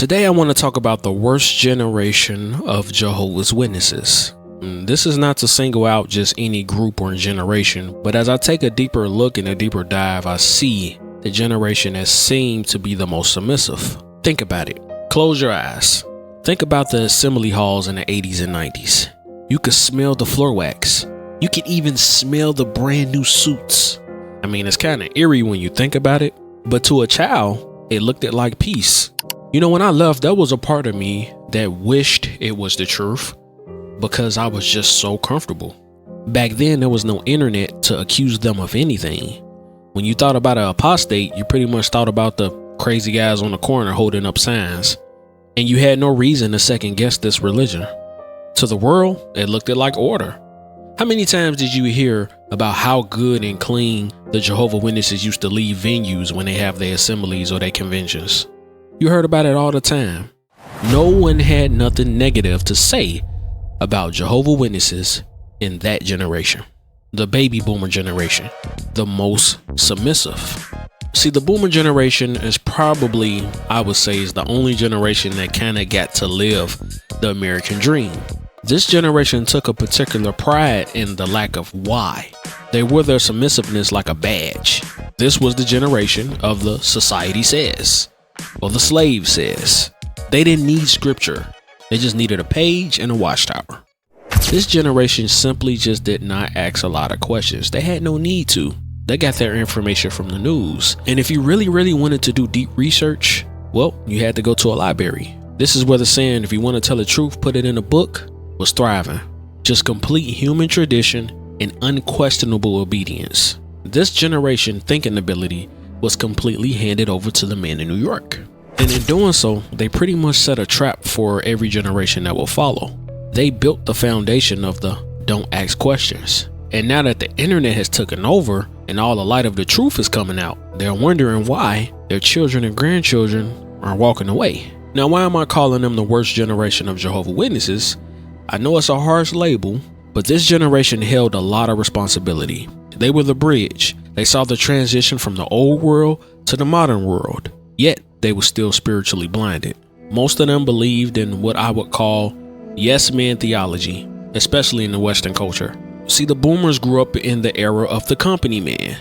Today I want to talk about the worst generation of Jehovah's Witnesses. This is not to single out just any group or generation, but as I take a deeper look and a deeper dive, I see the generation that seemed to be the most submissive. Think about it. Close your eyes. Think about the assembly halls in the 80s and 90s. You could smell the floor wax. You could even smell the brand new suits. I mean, it's kind of eerie when you think about it, but to a child, it looked like peace. You know, when I left, there was a part of me that wished it was the truth because I was just so comfortable. Back then, there was no internet to accuse them of anything. When you thought about an apostate, you pretty much thought about the crazy guys on the corner holding up signs, and you had no reason to second guess this religion. To the world, it looked like order. How many times did you hear about how good and clean the Jehovah Witnesses used to leave venues when they have their assemblies or their conventions? You heard about it all the time. No one had nothing negative to say about Jehovah Witnesses in that generation. The baby boomer generation, the most submissive. See, the boomer generation is probably, I would say, is the only generation that kind of got to live the American dream. This generation took a particular pride in the lack of why. They wore their submissiveness like a badge. This was the generation of the society says, or the slave says. They didn't need scripture. They just needed a page and a watchtower. This generation simply just did not ask a lot of questions. They had no need to. They got their information from the news. And if you really wanted to do deep research, well, you had to go to a library. This is where the saying, if you want to tell the truth, put it in a book, was thriving. Just complete human tradition and unquestionable obedience. This generation thinking ability was completely handed over to the men in New York. And in doing so, they pretty much set a trap for every generation that will follow. They built the foundation of the don't ask questions. And now that the internet has taken over and all the light of the truth is coming out, they're wondering why their children and grandchildren are walking away. Now, why am I calling them the worst generation of Jehovah Witnesses? I know it's a harsh label, but this generation held a lot of responsibility. They were the bridge. They saw the transition from the old world to the modern world, yet they were still spiritually blinded. Most of them believed in what I would call yes man theology, especially in the Western culture. See, the boomers grew up in the era of the company man.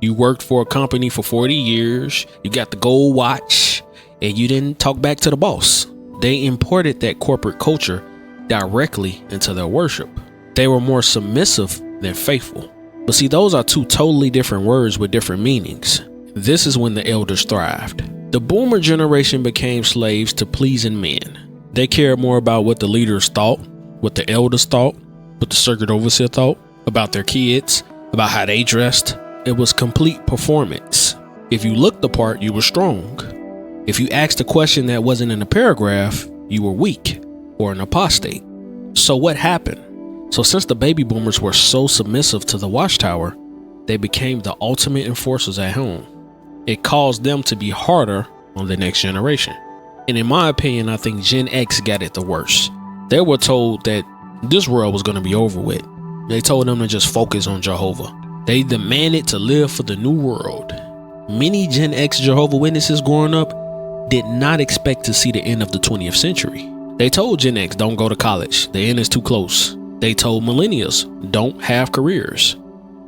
You worked for a company for 40 years, you got the gold watch, and you didn't talk back to the boss. They imported that corporate culture directly into their worship. They were more submissive than faithful. But see, those are two totally different words with different meanings. This is when the elders thrived. The boomer generation became slaves to pleasing men. They cared more about what the leaders thought, what the elders thought, what the circuit overseer thought, about their kids, about how they dressed. It was complete performance. If you looked the part, you were strong. If you asked a question that wasn't in a paragraph, you were weak or an apostate. So what happened? So since the baby boomers were so submissive to the watchtower, they became the ultimate enforcers at home. It caused them to be harder on the next generation. And in my opinion, I think Gen X got it the worst. They were told that this world was going to be over with. They told them to just focus on Jehovah. They demanded to live for the new world. Many Gen X Jehovah Witnesses growing up did not expect to see the end of the 20th century. They told Gen X, don't go to college. The end is too close. They told millennials, don't have careers,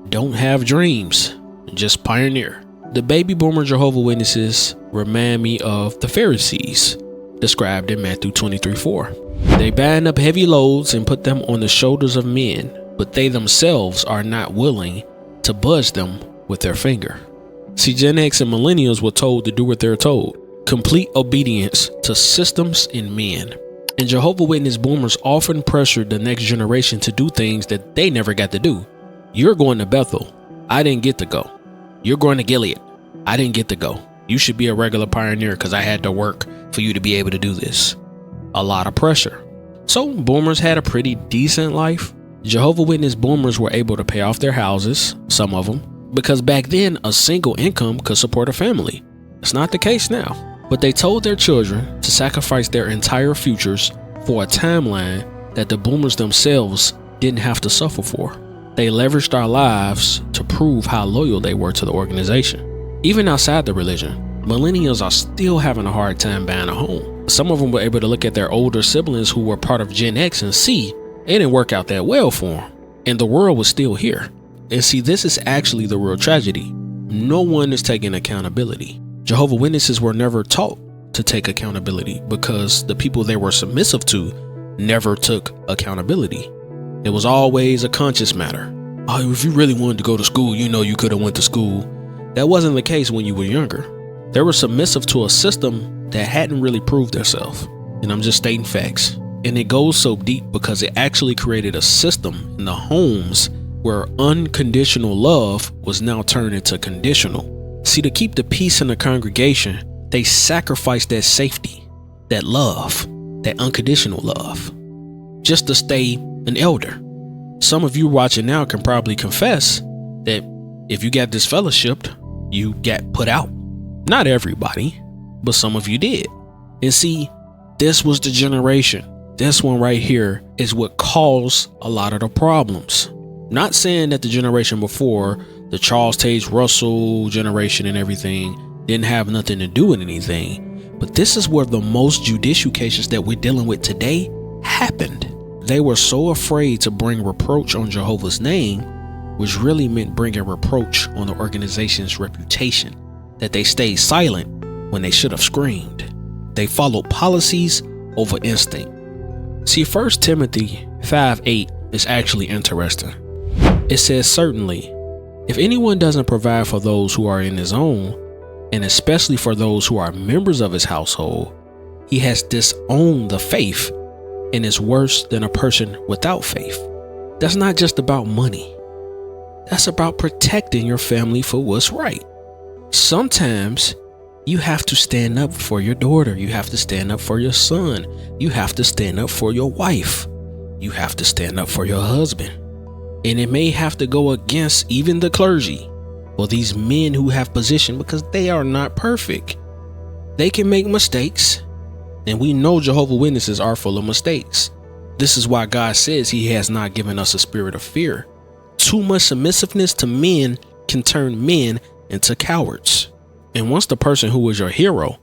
don't have dreams, just pioneer. The baby boomer Jehovah Witnesses remind me of the Pharisees, described in Matthew 23:4. They bind up heavy loads and put them on the shoulders of men, but they themselves are not willing to budge them with their finger. See, Gen X and millennials were told to do what they're told. Complete obedience to systems and men. And Jehovah Witness boomers often pressured the next generation to do things that they never got to do. You're going to Bethel. I didn't get to go. You're going to Gilead. I didn't get to go. You should be a regular pioneer because I had to work for you to be able to do this. A lot of pressure. So boomers had a pretty decent life. Jehovah Witness boomers were able to pay off their houses, some of them, because back then a single income could support a family. It's not the case now. But they told their children to sacrifice their entire futures for a timeline that the boomers themselves didn't have to suffer for. They leveraged our lives to prove how loyal they were to the organization. Even outside the religion, millennials are still having a hard time buying a home. Some of them were able to look at their older siblings who were part of Gen X and see it didn't work out that well for them. And the world was still here. And see, this is actually the real tragedy. No one is taking accountability. Jehovah Witnesses were never taught to take accountability because the people they were submissive to never took accountability. It was always a conscious matter. Oh, if you really wanted to go to school, you could have went to school. That wasn't the case when you were younger. They were submissive to a system that hadn't really proved itself. And I'm just stating facts. And it goes so deep because it actually created a system in the homes where unconditional love was now turned into conditional. See, to keep the peace in the congregation, they sacrificed that safety, that love, that unconditional love, just to stay an elder. Some of you watching now can probably confess that if you got disfellowshipped, you got put out. Not everybody, but some of you did. And see, this was the generation. This one right here is what caused a lot of the problems. Not saying that the generation before, the Charles Taze Russell generation and everything, didn't have nothing to do with anything. But this is where the most judicial cases that we're dealing with today happened. They were so afraid to bring reproach on Jehovah's name, which really meant bringing reproach on the organization's reputation, that they stayed silent when they should have screamed. They followed policies over instinct. See, 1 Timothy 5:8 is actually interesting. It says, certainly, if anyone doesn't provide for those who are in his own, and especially for those who are members of his household, he has disowned the faith and is worse than a person without faith. That's not just about money. That's about protecting your family for what's right. Sometimes you have to stand up for your daughter. You have to stand up for your son. You have to stand up for your wife. You have to stand up for your husband. And it may have to go against even the clergy or these men who have position, because they are not perfect. They can make mistakes. And we know Jehovah Witnesses are full of mistakes. This is why God says he has not given us a spirit of fear. Too much submissiveness to men can turn men into cowards. And once the person who is your hero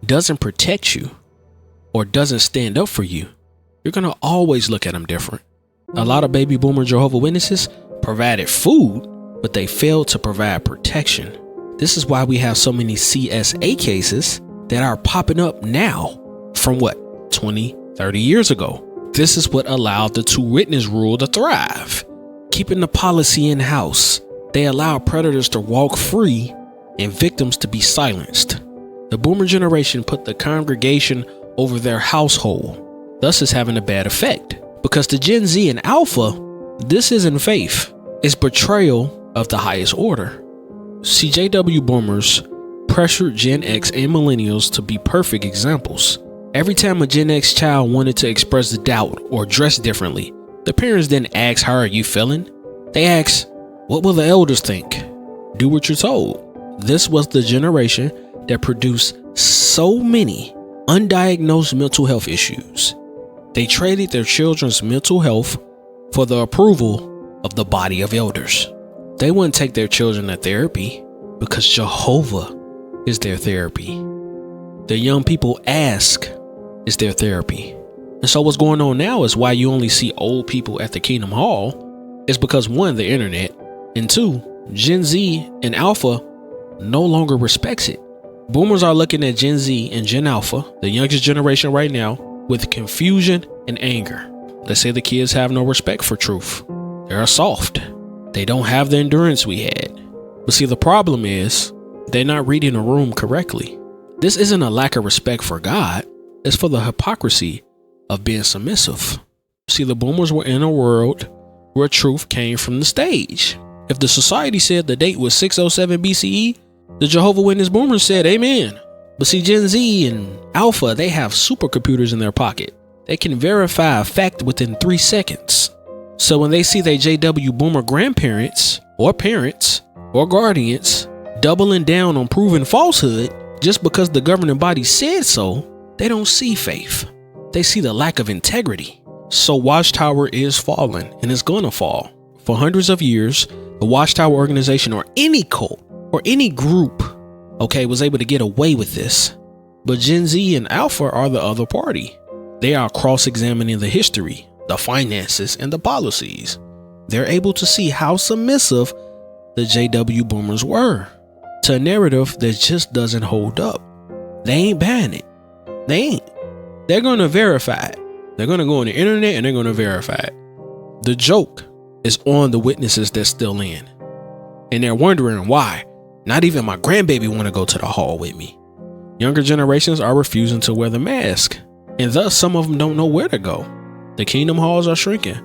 doesn't protect you or doesn't stand up for you, you're going to always look at them different. A lot of baby boomer Jehovah Witnesses provided food, but they failed to provide protection. This is why we have so many CSA cases that are popping up now from 20, 30 years ago. This is what allowed the 2-witness rule to thrive. Keeping the policy in house, they allow predators to walk free and victims to be silenced. The boomer generation put the congregation over their household, thus is having a bad effect. Because to Gen Z and Alpha, this isn't faith, it's betrayal of the highest order. CJW boomers pressured Gen X and millennials to be perfect examples. Every time a Gen X child wanted to express a doubt or dress differently, the parents didn't ask, how are you feeling? They asked, what will the elders think? Do what you're told. This was the generation that produced so many undiagnosed mental health issues. They traded their children's mental health for the approval of the body of elders. They wouldn't take their children to therapy because Jehovah is their therapy. The young people ask, is their therapy. And so what's going on now is why you only see old people at the Kingdom Hall is because 1, the internet, and 2, Gen Z and Alpha no longer respects it. Boomers are looking at Gen Z and Gen Alpha, the youngest generation right now, with confusion and anger. They say the kids have no respect for truth. They're soft. They don't have the endurance we had. But see, the problem is they're not reading the room correctly. This isn't a lack of respect for God. It's for the hypocrisy of being submissive. See, the boomers were in a world where truth came from the stage. If the society said the date was 607 BCE, the Jehovah Witness boomers said amen. But see, Gen Z and Alpha, they have supercomputers in their pocket. They can verify a fact within 3 seconds. So when they see their JW boomer grandparents or parents or guardians doubling down on proving falsehood just because the governing body said so, they don't see faith. They see the lack of integrity. So Watchtower is falling, and it's gonna fall. For hundreds of years, the Watchtower organization or any cult or any group, was able to get away with this. But Gen Z and Alpha are the other party. They are cross-examining the history, the finances, and the policies. They're able to see how submissive the JW boomers were to a narrative that just doesn't hold up. They ain't buying it. They ain't. They're going to verify it. They're going to go on the internet and they're going to verify it. The joke is on the witnesses that's still in. And they're wondering why. Not even my grandbaby want to go to the hall with me. Younger generations are refusing to wear the mask. And thus some of them don't know where to go. The kingdom halls are shrinking.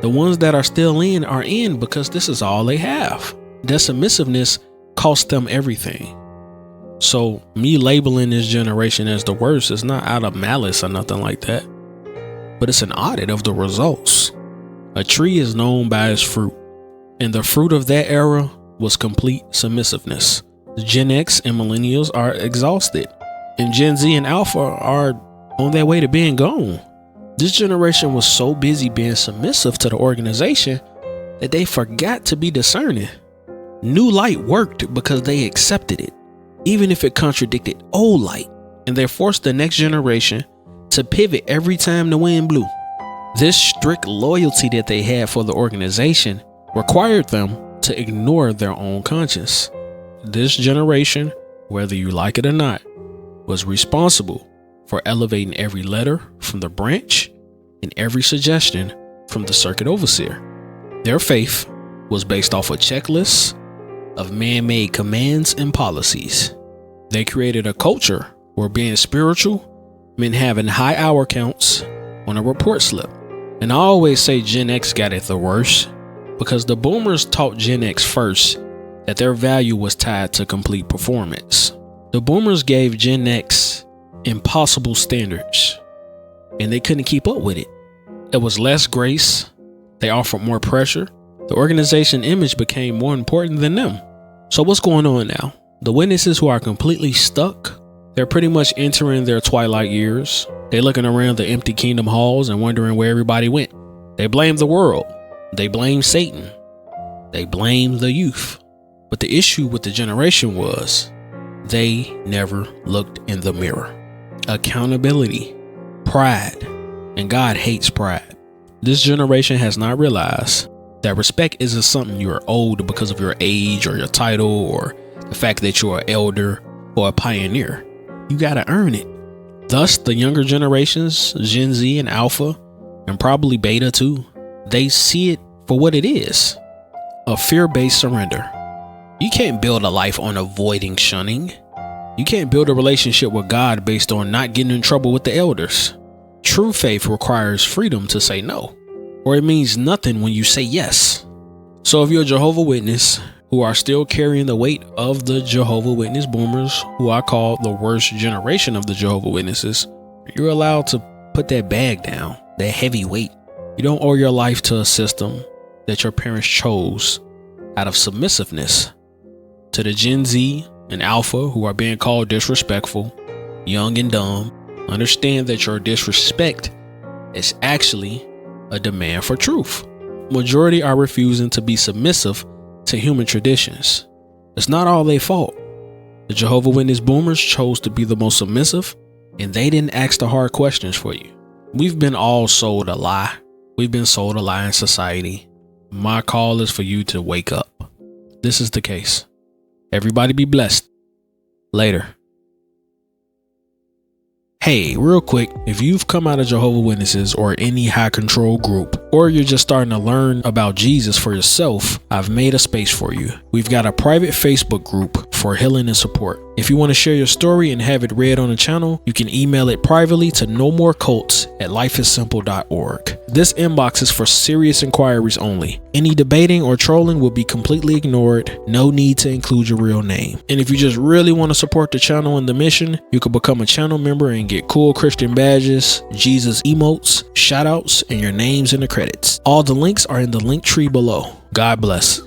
The ones that are still in are in because this is all they have. Their submissiveness costs them everything. So me labeling this generation as the worst is not out of malice or nothing like that. But it's an audit of the results. A tree is known by its fruit. And the fruit of that era was complete submissiveness. The Gen X and millennials are exhausted. And Gen Z and Alpha are on their way to being gone. This generation was so busy being submissive to the organization that they forgot to be discerning. New light worked because they accepted it, even if it contradicted old light, and they forced the next generation to pivot every time the wind blew. This strict loyalty that they had for the organization required them to ignore their own conscience. This generation, whether you like it or not, was responsible for elevating every letter from the branch and every suggestion from the circuit overseer. Their faith was based off of checklists of man-made commands and policies. They created a culture where being spiritual meant having high hour counts on a report slip. And I always say Gen X got it the worst because the boomers taught Gen X first that their value was tied to complete performance. The boomers gave Gen X impossible standards and they couldn't keep up with it. It was less grace. They offered more pressure. The organization image became more important than them. So what's going on now? The witnesses who are completely stuck, they're pretty much entering their twilight years. They're looking around the empty kingdom halls and wondering where everybody went. They blame the world. They blame Satan. They blame the youth. But the issue with the generation was they never looked in the mirror. Accountability, pride, and God hates pride. This generation has not realized that respect isn't something you're owed because of your age or your title or the fact that you're an elder or a pioneer. You gotta earn it. Thus, the younger generations, Gen Z and Alpha, and probably Beta too, they see it for what it is, a fear-based surrender. You can't build a life on avoiding shunning. You can't build a relationship with God based on not getting in trouble with the elders. True faith requires freedom to say no, or it means nothing when you say yes. So if you're a Jehovah Witness who are still carrying the weight of the Jehovah Witness boomers, who I call the worst generation of the Jehovah Witnesses, you're allowed to put that bag down, that heavy weight. You don't owe your life to a system that your parents chose out of submissiveness. To the Gen Z and Alpha who are being called disrespectful, young and dumb, understand that your disrespect is actually a demand for truth. Majority are refusing to be submissive to human traditions. It's not all their fault. The Jehovah Witness boomers chose to be the most submissive, and they didn't ask the hard questions for you. We've been all sold a lie. We've been sold a lie in society. My call is for you to wake up. This is the case. Everybody be blessed. Later. Hey, real quick, if you've come out of Jehovah Witnesses or any high control group, or you're just starting to learn about Jesus for yourself, I've made a space for you. We've got a private Facebook group for healing and support. If you want to share your story and have it read on the channel, you can email it privately to nomorecults@lifeissimple.org. This inbox is for serious inquiries only. Any debating or trolling will be completely ignored. No need to include your real name. And if you just really want to support the channel and the mission, you can become a channel member and get cool Christian badges, Jesus emotes, shoutouts, and your names in the credits. All the links are in the link tree below. God bless.